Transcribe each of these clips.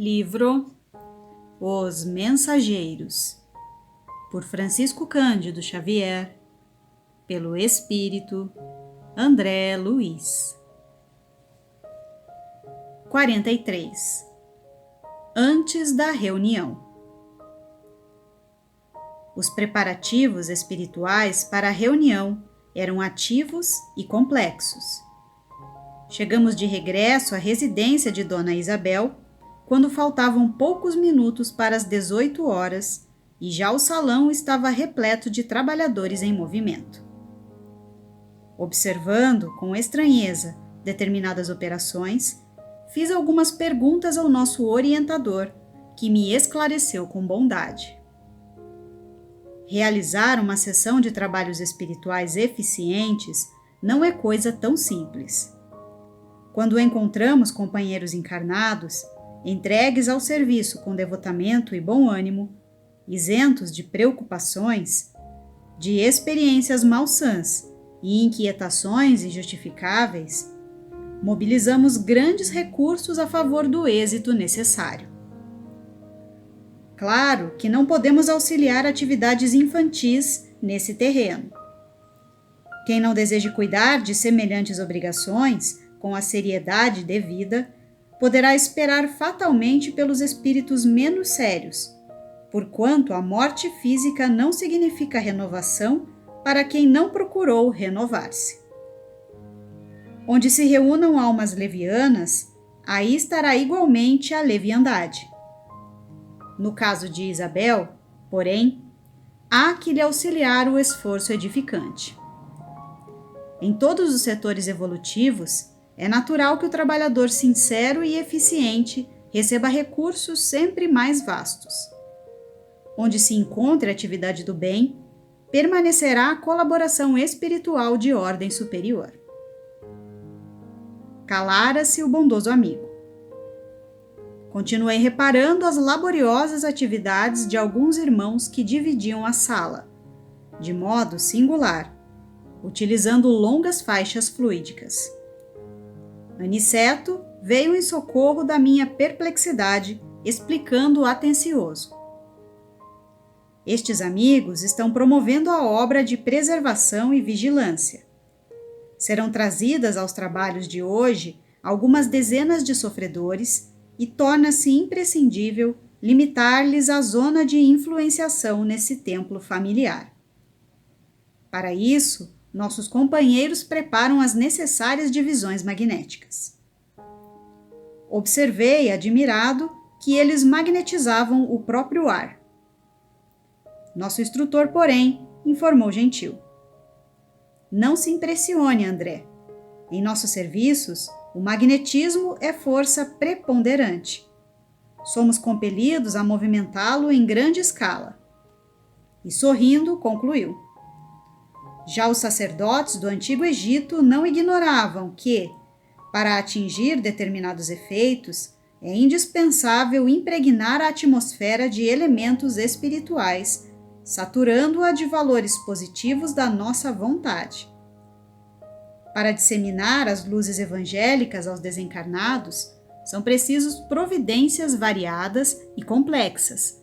Livro Os Mensageiros, por Francisco Cândido Xavier, pelo Espírito André Luiz. 43. Antes da reunião. Os preparativos espirituais para a reunião eram ativos e complexos. Chegamos de regresso à residência de Dona Isabel quando faltavam poucos minutos para as 18 horas e já o salão estava repleto de trabalhadores em movimento. Observando com estranheza determinadas operações, fiz algumas perguntas ao nosso orientador, que me esclareceu com bondade. Realizar uma sessão de trabalhos espirituais eficientes não é coisa tão simples. Quando encontramos companheiros encarnados, entregues ao serviço com devotamento e bom ânimo, isentos de preocupações, de experiências malsãs e inquietações injustificáveis, mobilizamos grandes recursos a favor do êxito necessário. Claro que não podemos auxiliar atividades infantis nesse terreno. Quem não deseje cuidar de semelhantes obrigações com a seriedade devida, poderá esperar fatalmente pelos espíritos menos sérios, porquanto a morte física não significa renovação para quem não procurou renovar-se. Onde se reúnam almas levianas, aí estará igualmente a leviandade. No caso de Isabel, porém, há que lhe auxiliar o esforço edificante. Em todos os setores evolutivos, é natural que o trabalhador sincero e eficiente receba recursos sempre mais vastos. Onde se encontre a atividade do bem, permanecerá a colaboração espiritual de ordem superior. Calara-se o bondoso amigo. Continuei reparando as laboriosas atividades de alguns irmãos que dividiam a sala, de modo singular, utilizando longas faixas fluídicas. Aniceto veio em socorro da minha perplexidade, explicando atencioso. Estes amigos estão promovendo a obra de preservação e vigilância. Serão trazidas aos trabalhos de hoje algumas dezenas de sofredores e torna-se imprescindível limitar-lhes a zona de influenciação nesse templo familiar. Para isso, nossos companheiros preparam as necessárias divisões magnéticas. Observei, admirado, que eles magnetizavam o próprio ar. Nosso instrutor, porém, informou gentil. Não se impressione, André. Em nossos serviços, o magnetismo é força preponderante. Somos compelidos a movimentá-lo em grande escala. E sorrindo, concluiu. Já os sacerdotes do Antigo Egito não ignoravam que, para atingir determinados efeitos, é indispensável impregnar a atmosfera de elementos espirituais, saturando-a de valores positivos da nossa vontade. Para disseminar as luzes evangélicas aos desencarnados, são precisas providências variadas e complexas,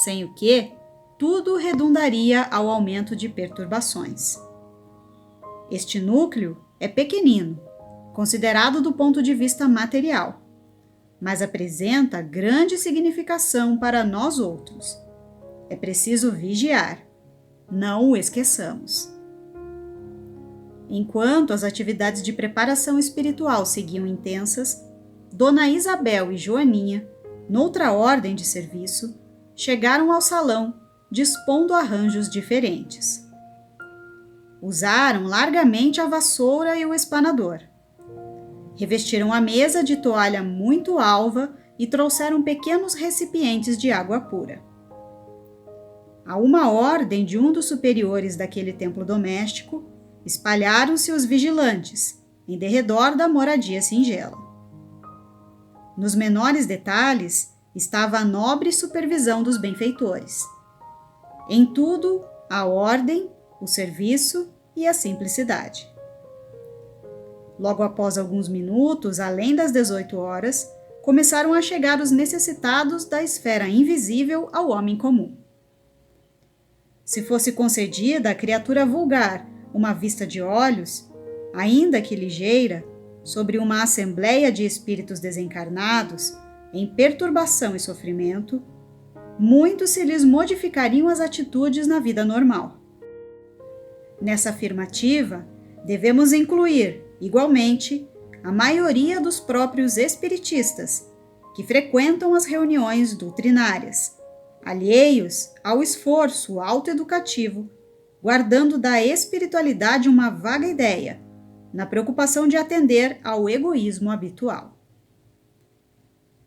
sem o que tudo redundaria ao aumento de perturbações. Este núcleo é pequenino, considerado do ponto de vista material, mas apresenta grande significação para nós outros. É preciso vigiar, não o esqueçamos. Enquanto as atividades de preparação espiritual seguiam intensas, Dona Isabel e Joaninha, noutra ordem de serviço, chegaram ao salão, dispondo arranjos diferentes. Usaram largamente a vassoura e o espanador. Revestiram a mesa de toalha muito alva e trouxeram pequenos recipientes de água pura. A uma ordem de um dos superiores daquele templo doméstico, espalharam-se os vigilantes, em derredor da moradia singela. Nos menores detalhes estava a nobre supervisão dos benfeitores. Em tudo, a ordem, o serviço e a simplicidade. Logo após alguns minutos, além das 18 horas, começaram a chegar os necessitados da esfera invisível ao homem comum. Se fosse concedida à criatura vulgar uma vista de olhos, ainda que ligeira, sobre uma assembleia de espíritos desencarnados, em perturbação e sofrimento, muito se lhes modificariam as atitudes na vida normal. Nessa afirmativa, devemos incluir, igualmente, a maioria dos próprios espiritistas, que frequentam as reuniões doutrinárias, alheios ao esforço autoeducativo, guardando da espiritualidade uma vaga ideia, na preocupação de atender ao egoísmo habitual.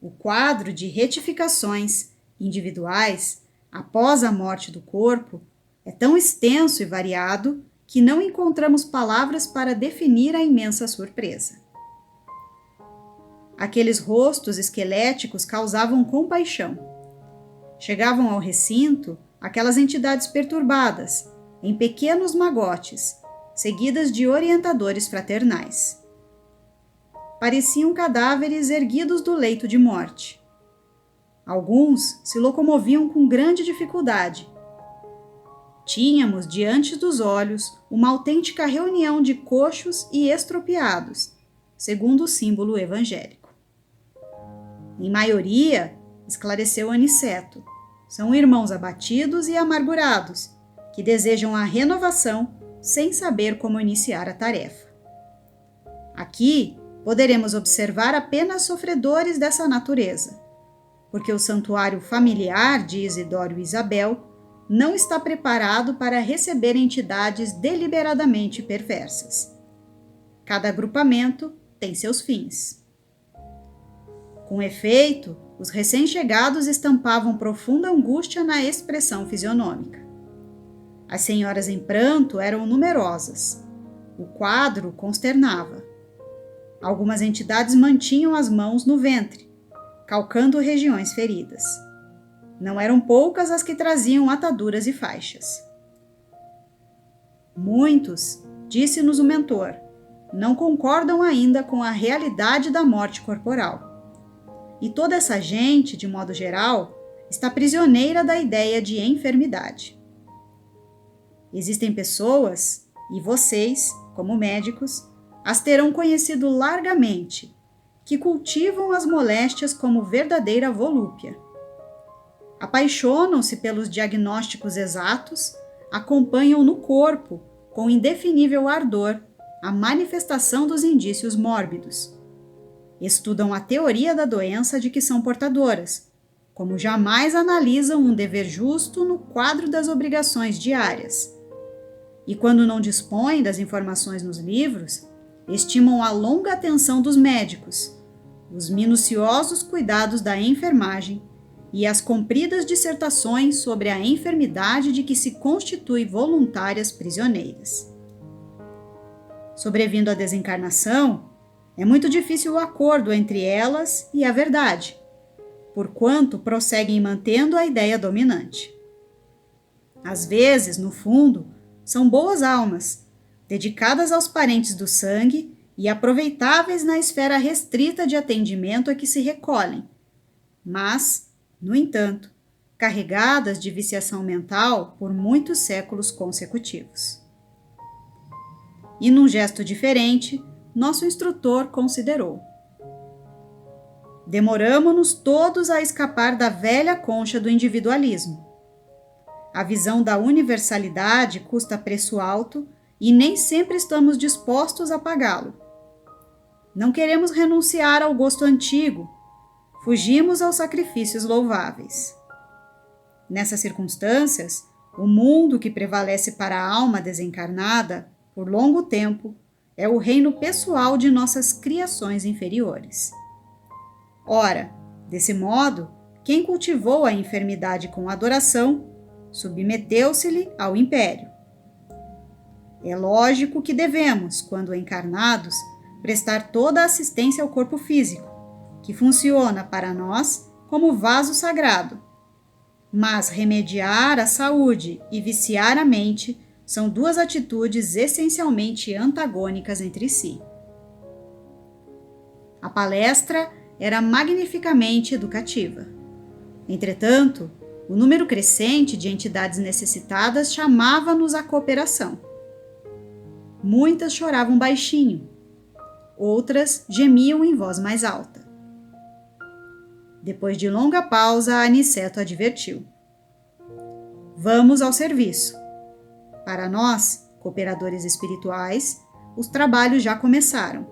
O quadro de retificações individuais após a morte do corpo é tão extenso e variado que não encontramos palavras para definir a imensa surpresa. Aqueles rostos esqueléticos causavam compaixão. Chegavam ao recinto aquelas entidades perturbadas, em pequenos magotes, seguidas de orientadores fraternais. Pareciam cadáveres erguidos do leito de morte. Alguns se locomoviam com grande dificuldade. Tínhamos diante dos olhos uma autêntica reunião de coxos e estropiados, segundo o símbolo evangélico. Em maioria, esclareceu Aniceto, são irmãos abatidos e amargurados, que desejam a renovação sem saber como iniciar a tarefa. Aqui poderemos observar apenas sofredores dessa natureza, porque o santuário familiar de Isidoro e Isabel não está preparado para receber entidades deliberadamente perversas. Cada agrupamento tem seus fins. Com efeito, os recém-chegados estampavam profunda angústia na expressão fisionômica. As senhoras em pranto eram numerosas. O quadro consternava. Algumas entidades mantinham as mãos no ventre, calcando regiões feridas. Não eram poucas as que traziam ataduras e faixas. Muitos, disse-nos o mentor, não concordam ainda com a realidade da morte corporal. E toda essa gente, de modo geral, está prisioneira da ideia de enfermidade. Existem pessoas, e vocês, como médicos, as terão conhecido largamente, que cultivam as moléstias como verdadeira volúpia. Apaixonam-se pelos diagnósticos exatos, acompanham no corpo, com indefinível ardor, a manifestação dos indícios mórbidos. Estudam a teoria da doença de que são portadoras, como jamais analisam um dever justo no quadro das obrigações diárias. E quando não dispõem das informações nos livros, estimam a longa atenção dos médicos, os minuciosos cuidados da enfermagem e as compridas dissertações sobre a enfermidade de que se constitui voluntárias prisioneiras. Sobrevindo a desencarnação, é muito difícil o acordo entre elas e a verdade, porquanto prosseguem mantendo a ideia dominante. Às vezes, no fundo, são boas almas, dedicadas aos parentes do sangue e aproveitáveis na esfera restrita de atendimento a que se recolhem, mas, no entanto, carregadas de viciação mental por muitos séculos consecutivos. E num gesto diferente, nosso instrutor considerou: demoramo-nos todos a escapar da velha concha do individualismo. A visão da universalidade custa preço alto e nem sempre estamos dispostos a pagá-lo. Não queremos renunciar ao gosto antigo, fugimos aos sacrifícios louváveis. Nessas circunstâncias, o mundo que prevalece para a alma desencarnada, por longo tempo, é o reino pessoal de nossas criações inferiores. Ora, desse modo, quem cultivou a enfermidade com adoração, submeteu-se-lhe ao império. É lógico que devemos, quando encarnados, prestar toda a assistência ao corpo físico, que funciona para nós como vaso sagrado. Mas remediar a saúde e viciar a mente são duas atitudes essencialmente antagônicas entre si. A palestra era magnificamente educativa. Entretanto, o número crescente de entidades necessitadas chamava-nos à cooperação. Muitas choravam baixinho, outras gemiam em voz mais alta. Depois de longa pausa, Aniceto advertiu: vamos ao serviço. Para nós, cooperadores espirituais, os trabalhos já começaram.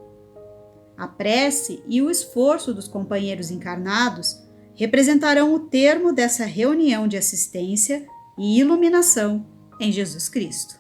A prece e o esforço dos companheiros encarnados representarão o termo dessa reunião de assistência e iluminação em Jesus Cristo.